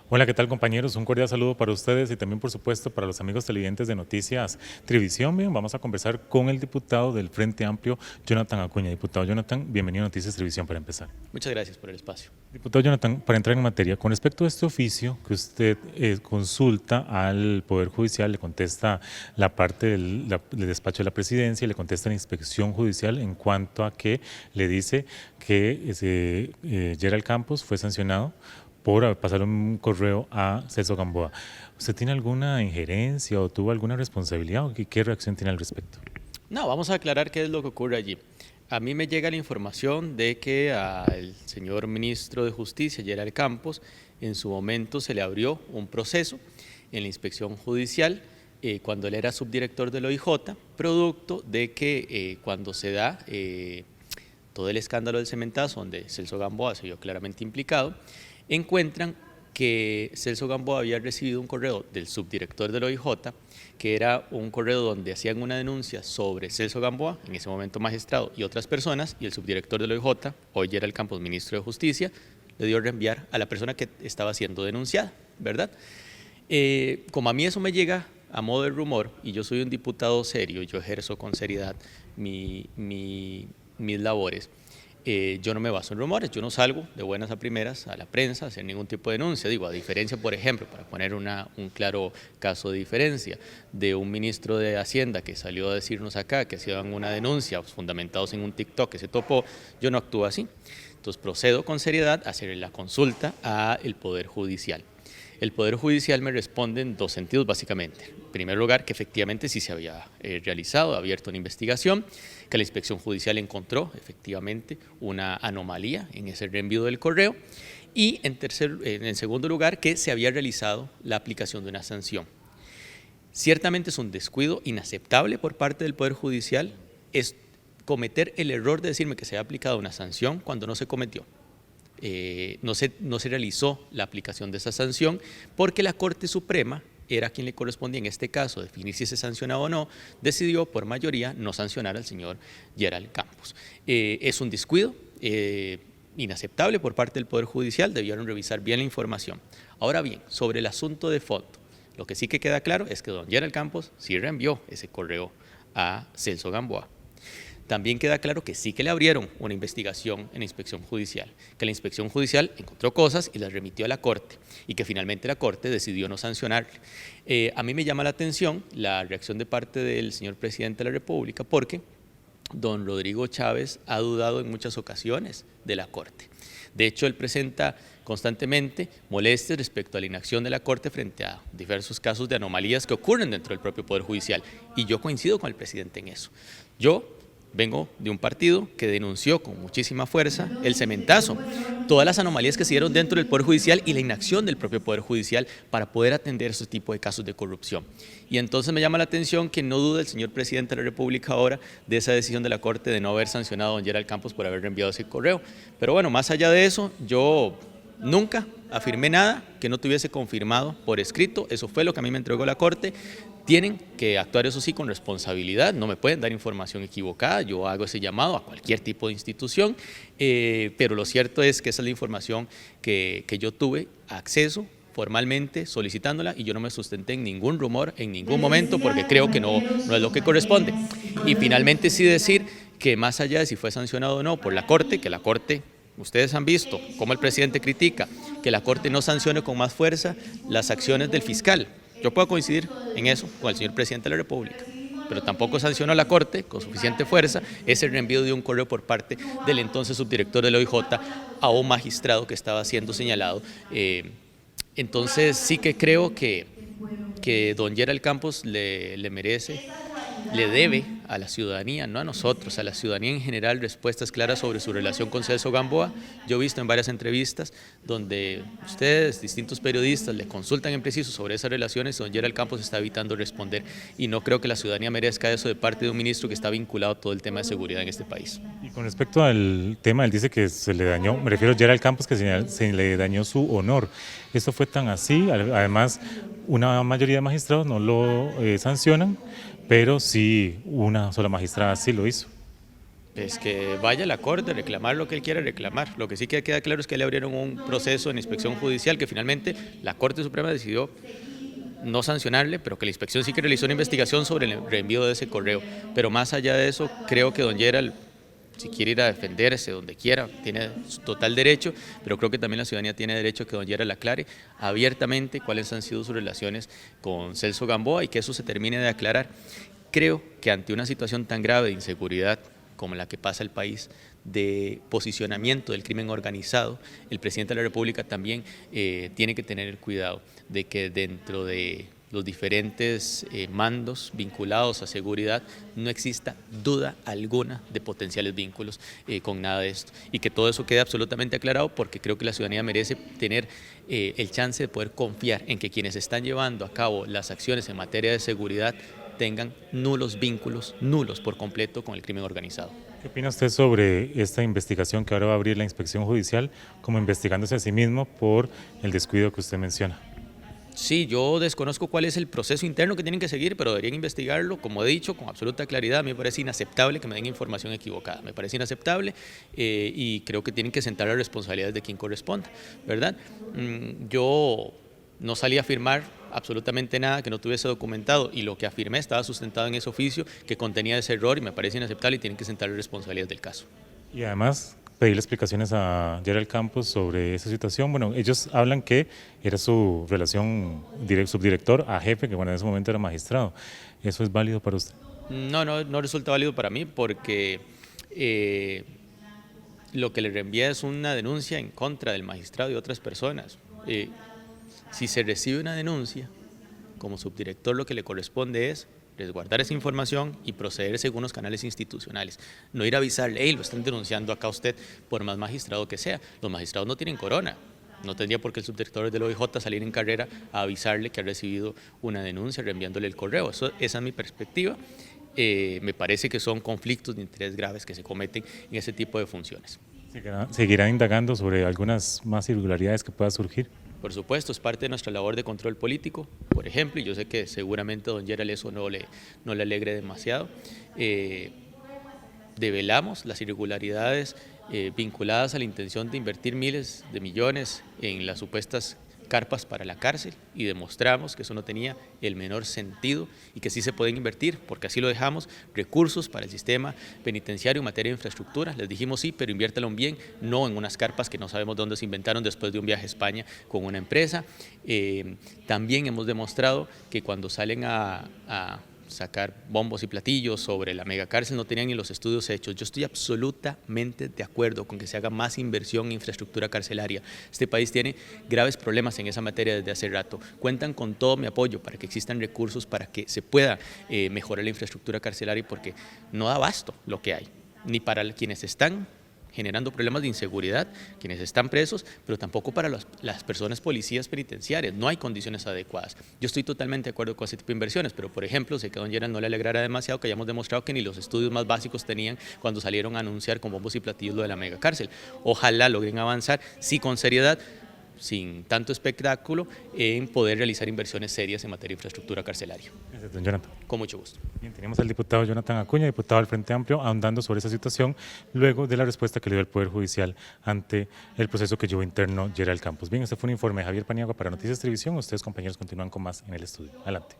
Hola, ¿qué tal compañeros? Un cordial saludo para ustedes y también por supuesto para los amigos televidentes de Noticias Trivisión. Bien, vamos a conversar con el diputado del Frente Amplio, Jonathan Acuña. Diputado Jonathan, bienvenido a Noticias Trivisión para empezar. Muchas gracias por el espacio. Diputado Jonathan, para entrar en materia, con respecto a este oficio que usted consulta al Poder Judicial, le contesta la parte del despacho de la Presidencia y le contesta la Inspección Judicial en cuanto a que le dice que Gerald Campos fue sancionado por pasar un correo a Celso Gamboa. ¿Usted tiene alguna injerencia o tuvo alguna responsabilidad o qué reacción tiene al respecto? No, vamos a aclarar qué es lo que ocurre allí. A mí me llega la información de que al señor ministro de Justicia, Gerald Campos, en su momento se le abrió un proceso en la inspección judicial cuando él era subdirector del OIJ, producto de que cuando se da todo el escándalo del cementazo, donde Celso Gamboa se vio claramente implicado, encuentran que Celso Gamboa había recibido un correo del subdirector del OIJ, que era un correo donde hacían una denuncia sobre Celso Gamboa, en ese momento magistrado, y otras personas, y el subdirector del OIJ, hoy Gerald Campos, ministro de Justicia, le dio a reenviar a la persona que estaba siendo denunciada, ¿verdad? Como a mí eso me llega a modo de rumor, y yo soy un diputado serio, yo ejerzo con seriedad mis labores, yo no me baso en rumores, yo no salgo de buenas a primeras a la prensa a hacer ningún tipo de denuncia. Digo, a diferencia, por ejemplo, para poner un claro caso de diferencia, de un ministro de Hacienda que salió a decirnos acá que hacían una denuncia fundamentados en un TikTok que se topó, yo no actúo así. Entonces procedo con seriedad a hacer la consulta al Poder Judicial. El Poder Judicial me responde en dos sentidos básicamente. En primer lugar, que efectivamente sí se había abierto una investigación, que la inspección judicial encontró efectivamente una anomalía en ese reenvío del correo y en segundo lugar, que se había realizado la aplicación de una sanción. Ciertamente es un descuido inaceptable por parte del Poder Judicial, es cometer el error de decirme que se ha aplicado una sanción cuando no se cometió. No se realizó la aplicación de esa sanción porque la Corte Suprema era quien le correspondía en este caso definir si se sancionaba o no, decidió por mayoría no sancionar al señor Gerald Campos. Es un descuido inaceptable por parte del Poder Judicial, debieron revisar bien la información. Ahora bien, sobre el asunto de fondo, lo que sí que queda claro es que don Gerald Campos sí reenvió ese correo a Celso Gamboa. También queda claro que sí que le abrieron una investigación en la inspección judicial, que la inspección judicial encontró cosas y las remitió a la Corte y que finalmente la Corte decidió no sancionarle. A mí me llama la atención la reacción de parte del señor presidente de la República porque don Rodrigo Chávez ha dudado en muchas ocasiones de la Corte. De hecho, él presenta constantemente molestias respecto a la inacción de la Corte frente a diversos casos de anomalías que ocurren dentro del propio Poder Judicial y yo coincido con el presidente en eso. Yo vengo de un partido que denunció con muchísima fuerza el cementazo, todas las anomalías que se dieron dentro del Poder Judicial y la inacción del propio Poder Judicial para poder atender ese tipo de casos de corrupción. Y entonces me llama la atención que no duda el señor presidente de la República ahora de esa decisión de la Corte de no haber sancionado a don Gerald Campos por haber reenviado ese correo. Pero bueno, más allá de eso, yo nunca afirmé nada que no tuviese confirmado por escrito, eso fue lo que a mí me entregó la Corte. Tienen que actuar, eso sí, con responsabilidad, no me pueden dar información equivocada, yo hago ese llamado a cualquier tipo de institución, pero lo cierto es que esa es la información que yo tuve acceso formalmente solicitándola y yo no me sustenté en ningún rumor en ningún momento porque creo que no es lo que corresponde. Y finalmente sí decir que más allá de si fue sancionado o no por la Corte, que la Corte, ustedes han visto cómo el presidente critica que la Corte no sancione con más fuerza las acciones del fiscal. Yo puedo coincidir en eso con el señor presidente de la República, pero tampoco sancionó la Corte con suficiente fuerza ese reenvío de un correo por parte del entonces subdirector del OIJ a un magistrado que estaba siendo señalado. Entonces sí que creo que don Gerald Campos le merece, le debe a la ciudadanía, no a nosotros, a la ciudadanía en general, respuestas claras sobre su relación con Celso Gamboa. Yo he visto en varias entrevistas donde ustedes, distintos periodistas, le consultan en preciso sobre esas relaciones, don Gerald Campos está evitando responder y no creo que la ciudadanía merezca eso de parte de un ministro que está vinculado a todo el tema de seguridad en este país. Y con respecto al tema, él dice que se le dañó, me refiero a Gerald Campos, que se le dañó su honor. ¿Esto fue tan así? Además, una mayoría de magistrados no lo sancionan, pero sí una sola magistrada sí lo hizo. Pues que vaya a la corte, reclamar lo que él quiera reclamar. Lo que sí que queda claro es que le abrieron un proceso en inspección judicial que finalmente la Corte Suprema decidió no sancionarle, pero que la inspección sí que realizó una investigación sobre el reenvío de ese correo. Pero más allá de eso, creo que don Gerald, si quiere ir a defenderse donde quiera, tiene su total derecho, pero creo que también la ciudadanía tiene derecho a que don Gerald aclare abiertamente cuáles han sido sus relaciones con Celso Gamboa y que eso se termine de aclarar. Creo que ante una situación tan grave de inseguridad como la que pasa el país, de posicionamiento del crimen organizado, el presidente de la República también tiene que tener el cuidado de que dentro de los diferentes mandos vinculados a seguridad no exista duda alguna de potenciales vínculos con nada de esto y que todo eso quede absolutamente aclarado, porque creo que la ciudadanía merece tener el chance de poder confiar en que quienes están llevando a cabo las acciones en materia de seguridad tengan nulos vínculos, nulos por completo con el crimen organizado. ¿Qué opina usted sobre esta investigación que ahora va a abrir la inspección judicial, como investigándose a sí mismo por el descuido que usted menciona? Sí, yo desconozco cuál es el proceso interno que tienen que seguir, pero deberían investigarlo, como he dicho, con absoluta claridad. A mí me parece inaceptable que me den información equivocada, me parece inaceptable y creo que tienen que sentar las responsabilidades de quien corresponda, ¿verdad? Yo no salí a afirmar absolutamente nada que no tuviese documentado y lo que afirmé estaba sustentado en ese oficio que contenía ese error y me parece inaceptable y tienen que sentar las responsabilidades del caso. Y además pedirle explicaciones a Gerald Campos sobre esa situación. Bueno, ellos hablan que era su relación subdirector a jefe, que bueno, en ese momento era magistrado. ¿Eso es válido para usted? No resulta válido para mí porque lo que le reenvía es una denuncia en contra del magistrado y otras personas. Si se recibe una denuncia, como subdirector lo que le corresponde es resguardar esa información y proceder según los canales institucionales. No ir a avisarle, hey, lo están denunciando acá usted, por más magistrado que sea. Los magistrados no tienen corona. No tendría por qué el subdirector del OIJ salir en carrera a avisarle que ha recibido una denuncia reenviándole el correo. Esa es mi perspectiva. Me parece que son conflictos de interés graves que se cometen en ese tipo de funciones. ¿Seguirá indagando sobre algunas más irregularidades que puedan surgir? Por supuesto, es parte de nuestra labor de control político, por ejemplo, y yo sé que seguramente a don Gerald eso no le alegre demasiado. Develamos las irregularidades vinculadas a la intención de invertir miles de millones en las supuestas carpas para la cárcel y demostramos que eso no tenía el menor sentido y que sí se pueden invertir, porque así lo dejamos, recursos para el sistema penitenciario en materia de infraestructura. Les dijimos sí, pero inviértelo bien, no en unas carpas que no sabemos dónde se inventaron después de un viaje a España con una empresa. También hemos demostrado que cuando salen a sacar bombos y platillos sobre la megacárcel no tenían ni los estudios hechos. Yo estoy absolutamente de acuerdo con que se haga más inversión en infraestructura carcelaria. Este país tiene graves problemas en esa materia desde hace rato. Cuentan con todo mi apoyo para que existan recursos para que se pueda mejorar la infraestructura carcelaria, porque no da abasto lo que hay, ni para quienes están generando problemas de inseguridad, quienes están presos, pero tampoco para las personas policías penitenciarias. No hay condiciones adecuadas. Yo estoy totalmente de acuerdo con ese tipo de inversiones, pero por ejemplo, sé que a don Gerald no le alegrara demasiado que hayamos demostrado que ni los estudios más básicos tenían cuando salieron a anunciar con bombos y platillos lo de la megacárcel. Ojalá logren avanzar, sí, con seriedad, sin tanto espectáculo, en poder realizar inversiones serias en materia de infraestructura carcelaria. Gracias, don Jonathan. Con mucho gusto. Bien, tenemos al diputado Jonathan Acuña, diputado del Frente Amplio, ahondando sobre esa situación luego de la respuesta que le dio el Poder Judicial ante el proceso que llevó interno Gerald Campos. Bien, este fue un informe de Javier Paniagua para Noticias Televisión. Ustedes, compañeros, continúan con más en el estudio. Adelante.